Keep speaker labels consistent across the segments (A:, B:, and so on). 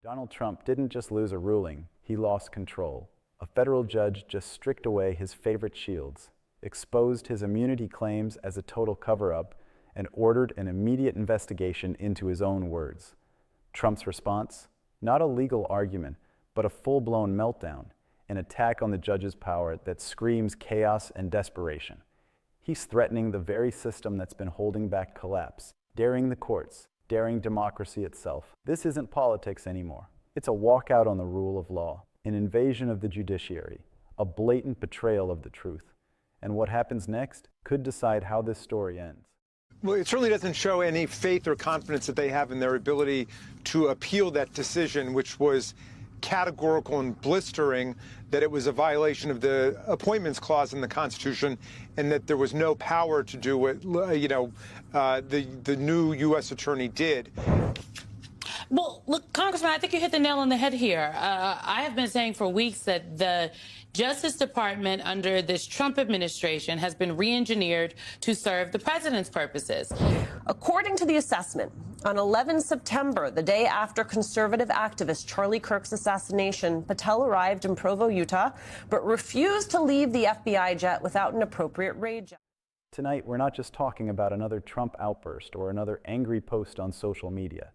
A: Donald Trump didn't just lose a ruling, he lost control. A federal judge just stripped away his favorite shields, exposed his immunity claims as a total cover-up, and ordered an immediate investigation into his own words. Trump's response? Not a legal argument, but a full-blown meltdown, an attack on the judge's power that screams chaos and desperation. He's threatening the very system that's been holding back collapse, daring the courts, daring democracy itself. This isn't politics anymore. It's a walkout on the rule of law, an invasion of the judiciary, a blatant betrayal of the truth. And what happens next could decide how this story ends.
B: Well, it certainly doesn't show any faith or confidence that they have in their ability to appeal that decision, which was categorical and blistering, that it was a violation of the Appointments Clause in the Constitution and that there was no power to do what, the new U.S. attorney did.
C: Well, look, Congressman, I think you hit the nail on the head here. I have been saying for weeks that the Justice Department under this Trump administration has been re-engineered to serve the president's purposes.
D: According to the assessment, on 11 September, the day after conservative activist Charlie Kirk's assassination, Patel arrived in Provo, Utah, but refused to leave the FBI jet without an appropriate raid jet.
A: Tonight, we're not just talking about another Trump outburst or another angry post on social media.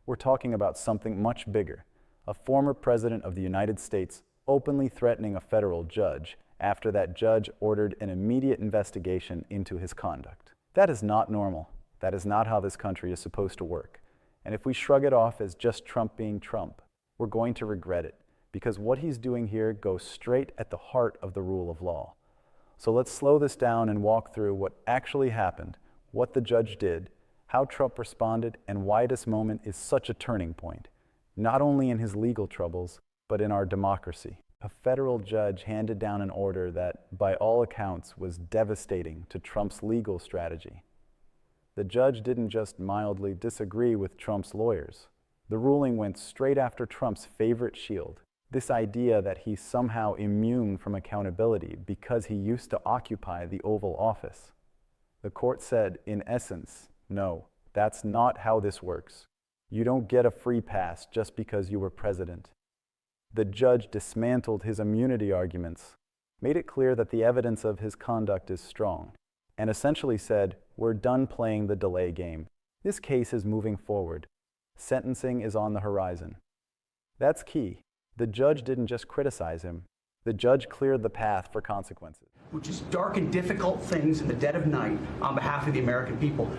A: We're talking about something much bigger, a former president of the United States openly threatening a federal judge after that judge ordered an immediate investigation into his conduct. That is not normal. That is not how this country is supposed to work. And if we shrug it off as just Trump being Trump, we're going to regret it, because what he's doing here goes straight at the heart of the rule of law. So let's slow this down and walk through what actually happened, what the judge did, how Trump responded, and why this moment is such a turning point, not only in his legal troubles, but in our democracy. A federal judge handed down an order that, by all accounts, was devastating to Trump's legal strategy. The judge didn't just mildly disagree with Trump's lawyers. The ruling went straight after Trump's favorite shield, this idea that he's somehow immune from accountability because he used to occupy the Oval Office. The court said, in essence, no, that's not how this works. You don't get a free pass just because you were president. The judge dismantled his immunity arguments, made it clear that the evidence of his conduct is strong, and essentially said, we're done playing the delay game. This case is moving forward. Sentencing is on the horizon. That's key. The judge didn't just criticize him. The judge cleared the path for consequences.
E: Which is dark and difficult things in the dead of night on behalf of the American people.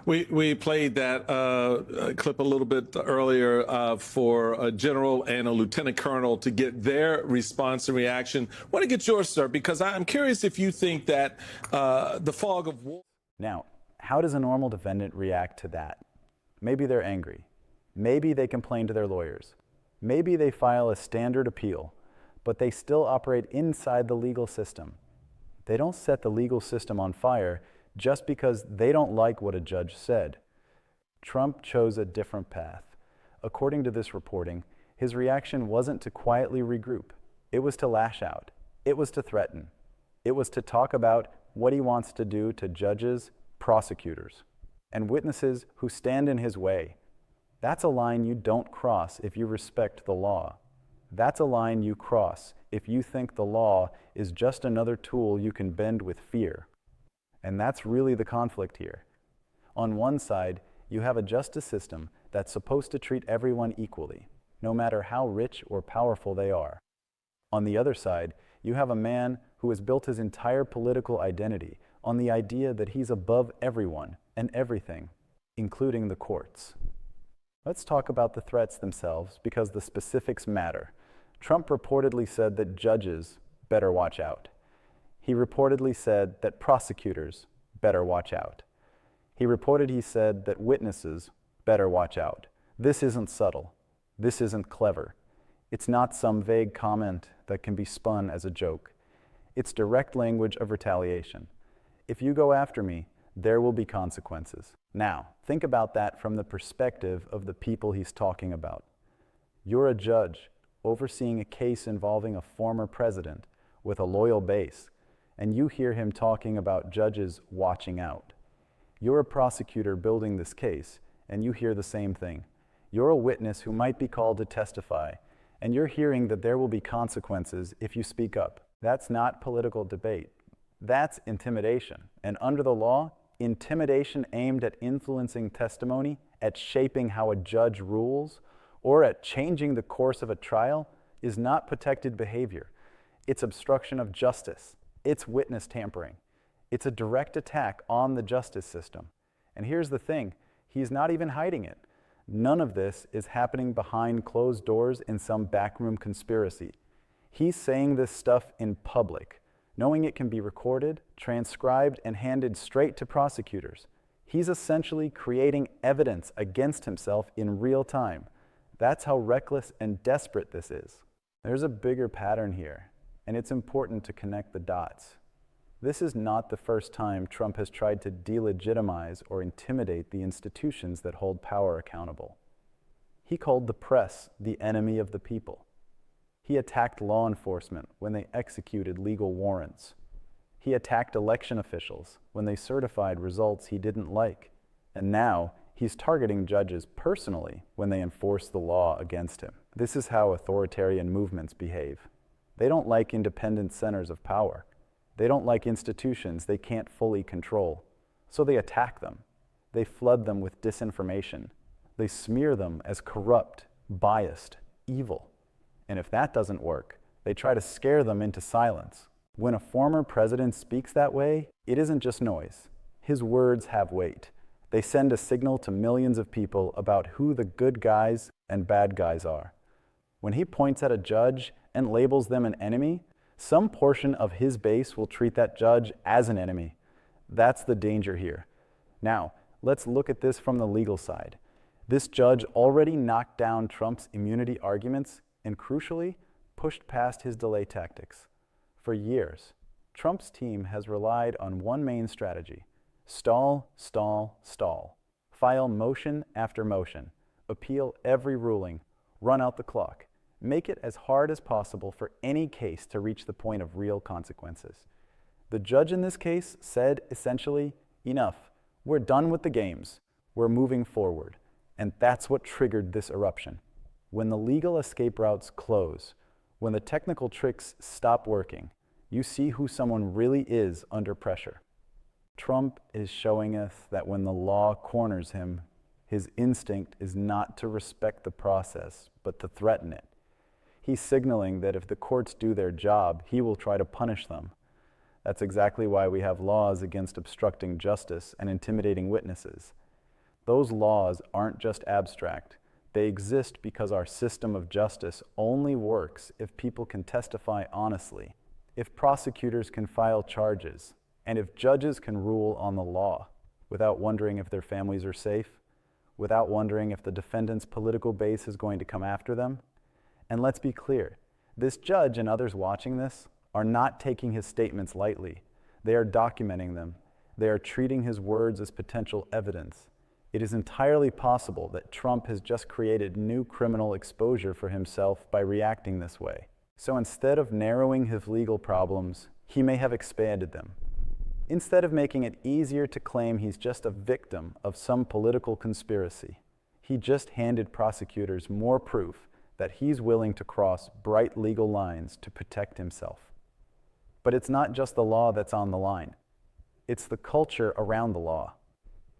F: We played that clip a little bit earlier for a general and a lieutenant colonel to get their response and reaction. I want to get yours, sir, because I'm curious if you think that the fog of war.
A: Now, how does a normal defendant react to that? Maybe they're angry. Maybe they complain to their lawyers. Maybe they file a standard appeal, but they still operate inside the legal system. They don't set the legal system on fire just because they don't like what a judge said. Trump chose a different path. According to this reporting, his reaction wasn't to quietly regroup. It was to lash out. It was to threaten. It was to talk about what he wants to do to judges, prosecutors, and witnesses who stand in his way. That's a line you don't cross if you respect the law. That's a line you cross if you think the law is just another tool you can bend with fear. And that's really the conflict here. On one side, you have a justice system that's supposed to treat everyone equally, no matter how rich or powerful they are. On the other side, you have a man who has built his entire political identity on the idea that he's above everyone and everything, including the courts. Let's talk about the threats themselves, because the specifics matter. Trump reportedly said that judges better watch out. He reportedly said that prosecutors better watch out. He said that witnesses better watch out. This isn't subtle. This isn't clever. It's not some vague comment that can be spun as a joke. It's direct language of retaliation. If you go after me, there will be consequences. Now, think about that from the perspective of the people he's talking about. You're a judge overseeing a case involving a former president with a loyal base, and you hear him talking about judges watching out. You're a prosecutor building this case, and you hear the same thing. You're a witness who might be called to testify, and you're hearing that there will be consequences if you speak up. That's not political debate. That's intimidation. And under the law, intimidation aimed at influencing testimony, at shaping how a judge rules, or at changing the course of a trial is not protected behavior. It's obstruction of justice. It's witness tampering. It's a direct attack on the justice system. And here's the thing, he's not even hiding it. None of this is happening behind closed doors in some backroom conspiracy. He's saying this stuff in public, knowing it can be recorded, transcribed, and handed straight to prosecutors. He's essentially creating evidence against himself in real time. That's how reckless and desperate this is. There's a bigger pattern here, and it's important to connect the dots. This is not the first time Trump has tried to delegitimize or intimidate the institutions that hold power accountable. He called the press the enemy of the people. He attacked law enforcement when they executed legal warrants. He attacked election officials when they certified results he didn't like. And now, he's targeting judges personally when they enforce the law against him. This is how authoritarian movements behave. They don't like independent centers of power. They don't like institutions they can't fully control. So they attack them. They flood them with disinformation. They smear them as corrupt, biased, evil. And if that doesn't work, they try to scare them into silence. When a former president speaks that way, it isn't just noise. His words have weight. They send a signal to millions of people about who the good guys and bad guys are. When he points at a judge and labels them an enemy, some portion of his base will treat that judge as an enemy. That's the danger here. Now, let's look at this from the legal side. This judge already knocked down Trump's immunity arguments and, crucially, pushed past his delay tactics. For years, Trump's team has relied on one main strategy: stall, stall, stall. File motion after motion. Appeal every ruling. Run out the clock. Make it as hard as possible for any case to reach the point of real consequences. The judge in this case said, essentially, enough. We're done with the games. We're moving forward. And that's what triggered this eruption. When the legal escape routes close, when the technical tricks stop working, you see who someone really is under pressure. Trump is showing us that when the law corners him, his instinct is not to respect the process, but to threaten it. He's signaling that if the courts do their job, he will try to punish them. That's exactly why we have laws against obstructing justice and intimidating witnesses. Those laws aren't just abstract. They exist because our system of justice only works if people can testify honestly, if prosecutors can file charges, and if judges can rule on the law without wondering if their families are safe, without wondering if the defendant's political base is going to come after them. And let's be clear, this judge and others watching this are not taking his statements lightly. They are documenting them. They are treating his words as potential evidence. It is entirely possible that Trump has just created new criminal exposure for himself by reacting this way. So instead of narrowing his legal problems, he may have expanded them. Instead of making it easier to claim he's just a victim of some political conspiracy, he just handed prosecutors more proof that he's willing to cross bright legal lines to protect himself. But it's not just the law that's on the line. It's the culture around the law.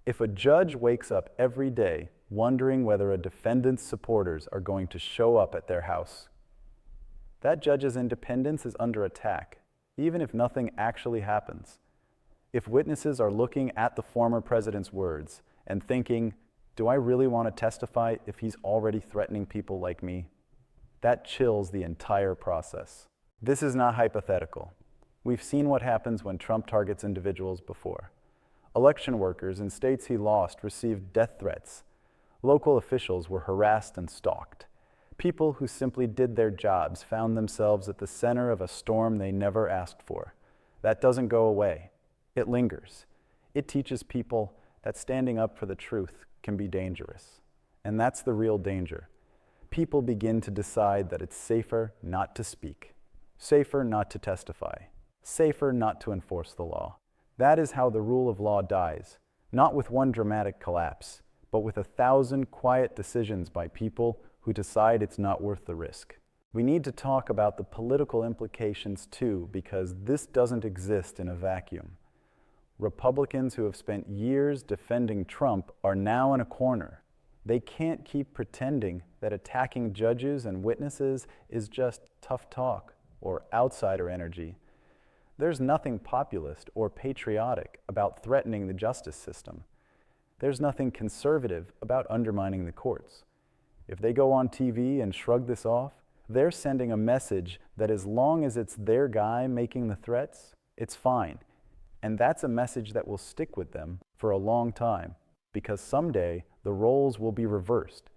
A: If a judge wakes up every day wondering whether a defendant's supporters are going to show up at their house, that judge's independence is under attack, even if nothing actually happens. If witnesses are looking at the former president's words and thinking, do I really want to testify if he's already threatening people like me? That chills the entire process. This is not hypothetical. We've seen what happens when Trump targets individuals before. Election workers in states he lost received death threats. Local officials were harassed and stalked. People who simply did their jobs found themselves at the center of a storm they never asked for. That doesn't go away. It lingers. It teaches people that standing up for the truth can be dangerous. And that's the real danger. People begin to decide that it's safer not to speak, safer not to testify, safer not to enforce the law. That is how the rule of law dies, not with one dramatic collapse, but with 1,000 quiet decisions by people who decide it's not worth the risk. We need to talk about the political implications too, because this doesn't exist in a vacuum. Republicans who have spent years defending Trump are now in a corner. They can't keep pretending that attacking judges and witnesses is just tough talk or outsider energy. There's nothing populist or patriotic about threatening the justice system. There's nothing conservative about undermining the courts. If they go on TV and shrug this off, they're sending a message that as long as it's their guy making the threats, it's fine. And that's a message that will stick with them for a long time, because someday the roles will be reversed.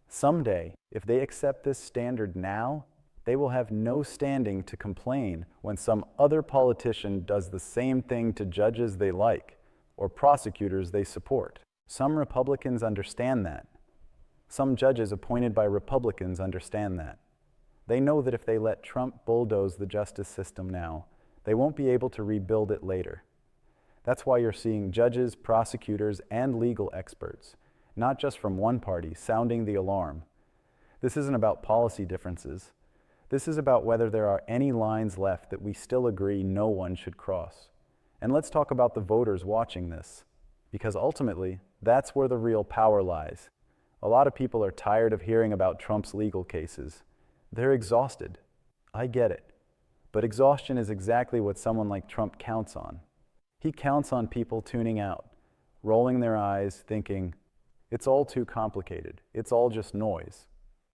A: Someday, if they accept this standard now, they will have no standing to complain when some other politician does the same thing to judges they like or prosecutors they support. Some Republicans understand that. Some judges appointed by Republicans understand that. They know that if they let Trump bulldoze the justice system now, they won't be able to rebuild it later. That's why you're seeing judges, prosecutors, and legal experts, not just from one party, sounding the alarm. This isn't about policy differences. This is about whether there are any lines left that we still agree no one should cross. And let's talk about the voters watching this, because ultimately, that's where the real power lies. A lot of people are tired of hearing about Trump's legal cases. They're exhausted. I get it. But exhaustion is exactly what someone like Trump counts on. He counts on people tuning out, rolling their eyes, thinking, it's all too complicated. It's all just noise.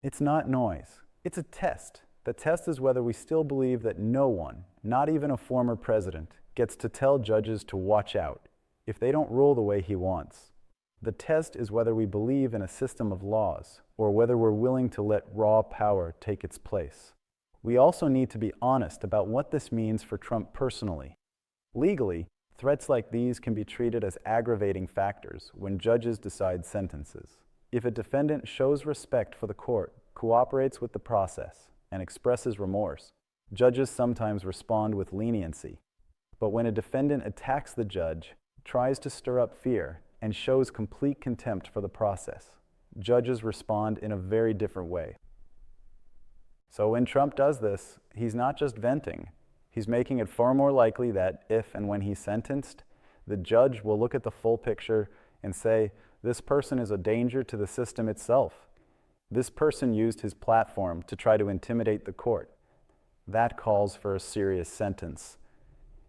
A: It's not noise. It's a test. The test is whether we still believe that no one, not even a former president, gets to tell judges to watch out if they don't rule the way he wants. The test is whether we believe in a system of laws or whether we're willing to let raw power take its place. We also need to be honest about what this means for Trump personally. Legally, threats like these can be treated as aggravating factors when judges decide sentences. If a defendant shows respect for the court, cooperates with the process, and expresses remorse, judges sometimes respond with leniency. But when a defendant attacks the judge, tries to stir up fear, and shows complete contempt for the process, judges respond in a very different way. So when Trump does this, he's not just venting. He's making it far more likely that if and when he's sentenced, the judge will look at the full picture and say, this person is a danger to the system itself. This person used his platform to try to intimidate the court. That calls for a serious sentence.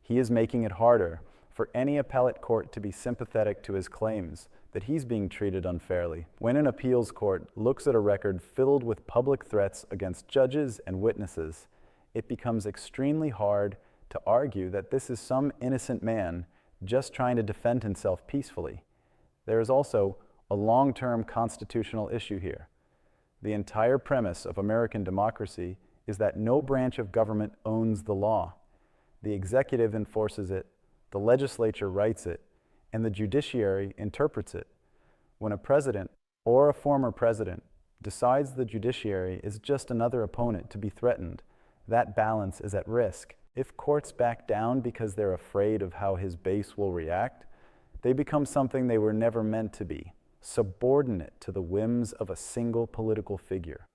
A: He is making it harder for any appellate court to be sympathetic to his claims that he's being treated unfairly. When an appeals court looks at a record filled with public threats against judges and witnesses, it becomes extremely hard to argue that this is some innocent man just trying to defend himself peacefully. There is also a long-term constitutional issue here. The entire premise of American democracy is that no branch of government owns the law. The executive enforces it, the legislature writes it, and the judiciary interprets it. When a president or a former president decides the judiciary is just another opponent to be threatened, that balance is at risk. If courts back down because they're afraid of how his base will react, they become something they were never meant to be, subordinate to the whims of a single political figure.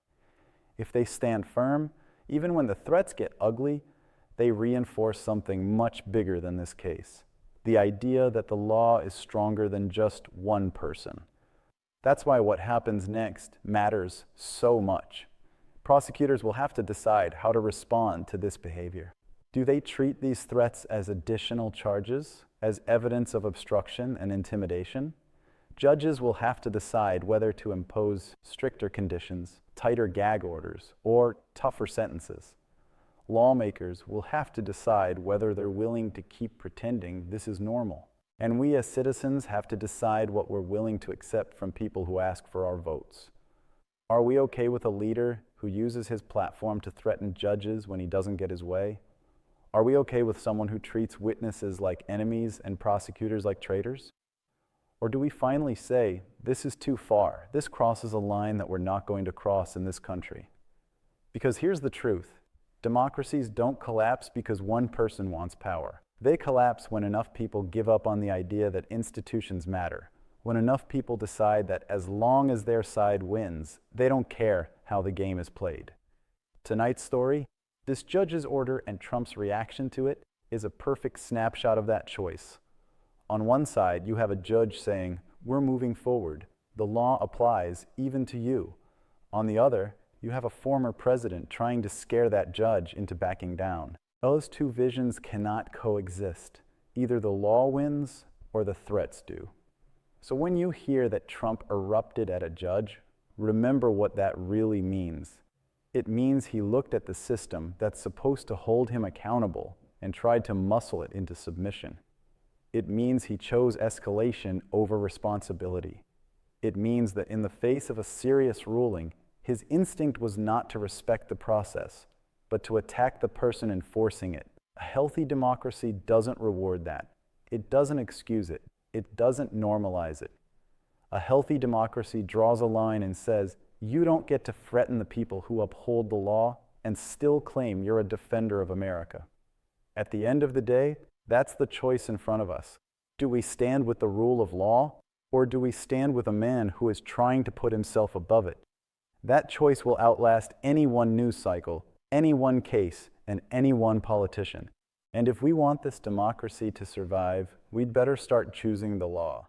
A: If they stand firm, even when the threats get ugly, they reinforce something much bigger than this case. The idea that the law is stronger than just one person. That's why what happens next matters so much. Prosecutors will have to decide how to respond to this behavior. Do they treat these threats as additional charges, as evidence of obstruction and intimidation? Judges will have to decide whether to impose stricter conditions, tighter gag orders, or tougher sentences. Lawmakers will have to decide whether they're willing to keep pretending this is normal. And we as citizens have to decide what we're willing to accept from people who ask for our votes. Are we okay with a leader who uses his platform to threaten judges when he doesn't get his way? Are we okay with someone who treats witnesses like enemies and prosecutors like traitors? Or do we finally say, this is too far, this crosses a line that we're not going to cross in this country? Because here's the truth. Democracies don't collapse because one person wants power. They collapse when enough people give up on the idea that institutions matter, when enough people decide that as long as their side wins, they don't care how the game is played. Tonight's story, this judge's order and Trump's reaction to it, is a perfect snapshot of that choice. On one side, you have a judge saying, "We're moving forward. The law applies even to you." On the other, you have a former president trying to scare that judge into backing down. Those two visions cannot coexist. Either the law wins or the threats do. So when you hear that Trump erupted at a judge, remember what that really means. It means he looked at the system that's supposed to hold him accountable and tried to muscle it into submission. It means he chose escalation over responsibility. It means that in the face of a serious ruling, his instinct was not to respect the process, but to attack the person enforcing it. A healthy democracy doesn't reward that. It doesn't excuse it. It doesn't normalize it. A healthy democracy draws a line and says, you don't get to threaten the people who uphold the law and still claim you're a defender of America. At the end of the day, that's the choice in front of us. Do we stand with the rule of law, or do we stand with a man who is trying to put himself above it? That choice will outlast any one news cycle, any one case, and any one politician. And if we want this democracy to survive, we'd better start choosing the law.